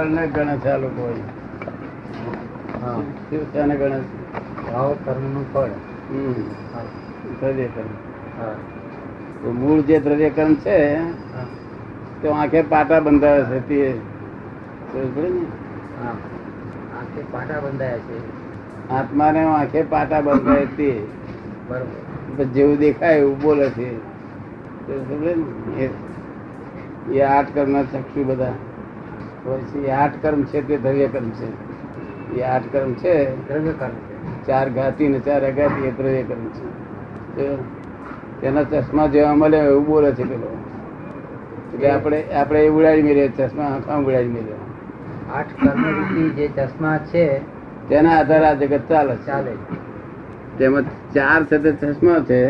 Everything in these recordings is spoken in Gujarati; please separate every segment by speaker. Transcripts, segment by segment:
Speaker 1: ફળ ને ગણે છે આ લોકો. તેને ગણે
Speaker 2: ભાવ કર્મ નું ફળ.
Speaker 1: દ્રવ્ય કર્મ. મૂળ જે દ્રવ્ય કર્મ છે તો આંખે પાટા બંધાવે છે તે
Speaker 2: આંખે પાટા બંધાયા છે.
Speaker 1: આત્માને આંખે પાટા બંધાય તે
Speaker 2: બરોબર.
Speaker 1: જેવું દેખાય એવું બોલે છે. એ 8 કર્મ ના ચક્ષુ બધા પછી 8 કર્મ છે તે દ્રવ્ય કર્મ છે. એ 8 કર્મ છે
Speaker 2: દ્રવ્ય કર્મ છે.
Speaker 1: 4 ઘાતી ને 4 અઘાતી એ દ્રવ્ય કર્મ છે. તેના ચશ્મા જેવા મળે એવું બોલે છે પેલો. એટલે આપણે એ ઉડાડી મેળીએ ચશ્મા આંખા ઉડાડી મેળીએ.
Speaker 2: 8 કર્મ રૂપી જે ચશ્મા છે
Speaker 1: તેના આધારે આ જગત ચાલે
Speaker 2: ચાલે.
Speaker 1: તેમાં 4 છે તે ચશ્મા છે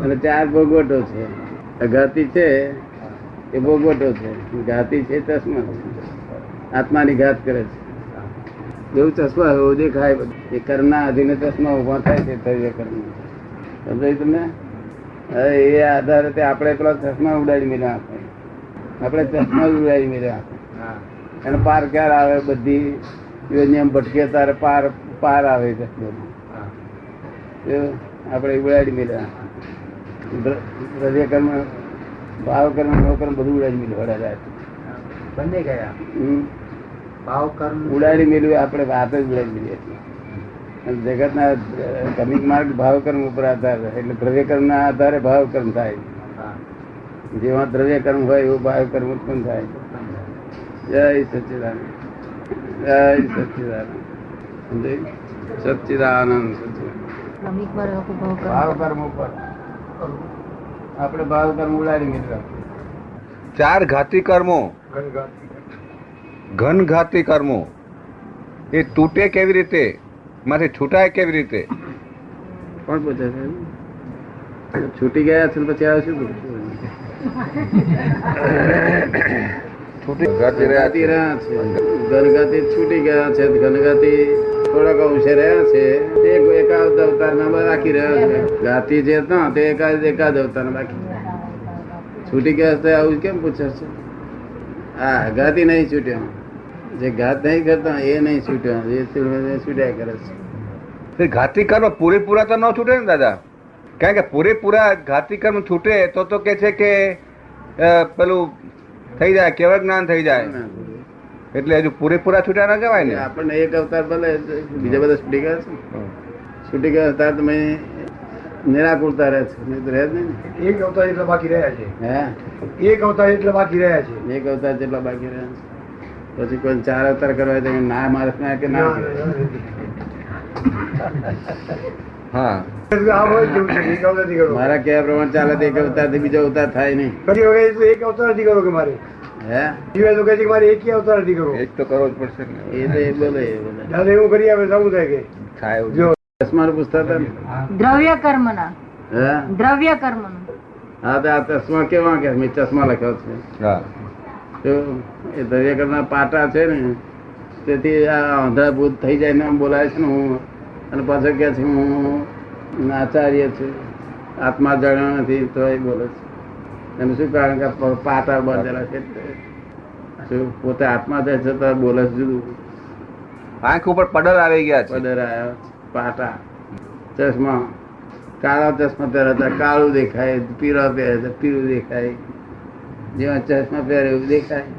Speaker 1: અને 4 ભોગવટો છે. અઘાતી છે એ ભોગવટો છે, ઘાતી છે ચશ્મા છે. આત્માની ઘાત કરે છે. એવું ચશ્મા એવું દેખાય. એ કર્મના અધીને ચશ્મા ઉભા થાય છે દ્રવ્ય કર્મ. સમજાય તમને? હવે એ આધારે આપણે પેલા ચશ્મા ઉડાડી મેળ્યા. આપણે ચશ્મા ઉડાડી મેળ્યા. અને પાર ક્યારે આવે? બધી યોજના ભટકે તારે પાર આવે ચશ્મા. આપણે ઉડાડી મેળ્યા. દ્રવ્ય કર્મ, ભાવ કર્મ, કર્મ બધું ઉડાડી મેળવ્યા.
Speaker 2: બંને ગયા. ભાવ કર્મ
Speaker 1: ઉડાડી મેળવ્યું. આપણે વાત જ ઉડાડી મેળવી. જગત ના ક્રમિક માર્ગ ભાવ કર્મ ઉપર આધાર. એટલે દ્રવ્ય કર્મ ના આધારે ભાવ કર્મ થાય. જેવા દ્રવ્ય કર્મ હોય એવું ભાવ કર્મ ઉત્પન્ન થાય. જય સચ્ચિદાનંદ, જય સચ્ચિદાનંદ, સચ્ચિદાનંદ. ભાવ કર્મ ઉપર આપણે ભાવ કર્મ ઉડાડી મેળવ્યા.
Speaker 3: 4 ઘાતી કર્મો, ઘનઘાતી કર્મો એ તૂટે કેવી રીતે, માંથી છૂટાય કેવી રીતે?
Speaker 1: કોણ પૂછે છે? છૂટી ગયા છે પછી આવે શું? છૂટી રહ્યા છે. ઘનઘાતી છૂટી ગયા છે. ઘનઘાતી થોડાક અંશે રહ્યા છે. એકાદ અવતારમાં રાખી રહ્યા છે. ઘાતી જે હતા તે એકાદ અવતાર બાકી. છૂટી ગયા તો આવું કેમ પૂછે છે? હા, ઘાતી નહીં છૂટ્યો. જે ઘાત નહીં કરતા એ નહીં છૂટ્યો. એ છૂટ્યા કરે છે.
Speaker 3: ઘાતી કર્મ પૂરેપૂરા તો ન છૂટે ને દાદા? કારણ કે પૂરેપૂરા ઘાતી કર્મ છૂટે તો કે છે કે પેલું થઈ જાય, કેવળ જ્ઞાન થઈ જાય. એટલે હજુ પૂરેપૂરા છૂટ્યા ના કહેવાય ને.
Speaker 1: આપણને એક અવતાર ભલે બીજા બધા છૂટી ગયા છે. છૂટી ગયા અવતાર તમે નિરાકુરતા રહે છે. રહે જ નહીં.
Speaker 2: એક અવતાર એટલા બાકી રહ્યા છે.
Speaker 1: હે,
Speaker 2: એક અવતાર એટલા બાકી રહ્યા છે.
Speaker 1: એક અવતાર જેટલા બાકી રહ્યા છે. પછી કોઈ 4 અવતાર કરવા તો ના માણસ ના કે ના.
Speaker 3: હા,
Speaker 1: મારા કહેવા પ્રમાણે ચાલે તો એક અવતાર થી બીજો અવતાર થાય નહીં.
Speaker 2: એક અવતાર નથી કરો કે મારે.
Speaker 1: હે,
Speaker 2: તો કહે છે કે મારે એક અવતાર નથી કરવો.
Speaker 3: એક તો કરવો જ પડશે ને.
Speaker 1: એ તો એ બોલે
Speaker 2: દાદા એવું કરી આપે શું થાય કે
Speaker 3: થાય એવું.
Speaker 2: જો
Speaker 1: ચશ્મા પૂછતા હતા ને.
Speaker 4: દ્રવ્ય કર્મ ના
Speaker 1: હે,
Speaker 4: દ્રવ્ય કર્મ નું.
Speaker 1: હા તો આ ચશ્મા કેવા કે મેં ચશ્મા લખ્યો છે.
Speaker 3: હા,
Speaker 1: તો એ દ્રવ્ય કર્મના પાટા છે ને તેથી આ આંધળાભૂત થઈ જાય ને બોલાય છે ને. હું અને પાછળ કે છે હું આચાર્ય છું, આત્મા જાણ્યો નથી તો એ બોલે છે. એનું શું કારણ કે પાટા બાંધેલા છે. શું પોતે આત્મા થાય છે તો બોલે છે જુદું.
Speaker 3: આંખ ઉપર પડર આવી ગયા છે.
Speaker 1: પદર આવ્યા પાટા. ચશ્મા, કાળા ચશ્મા પહેરતા કાળું દેખાય, પીળા પહેરે પીળું દેખાય. જેવા ચશ્મા પહેરે એવું દેખાય.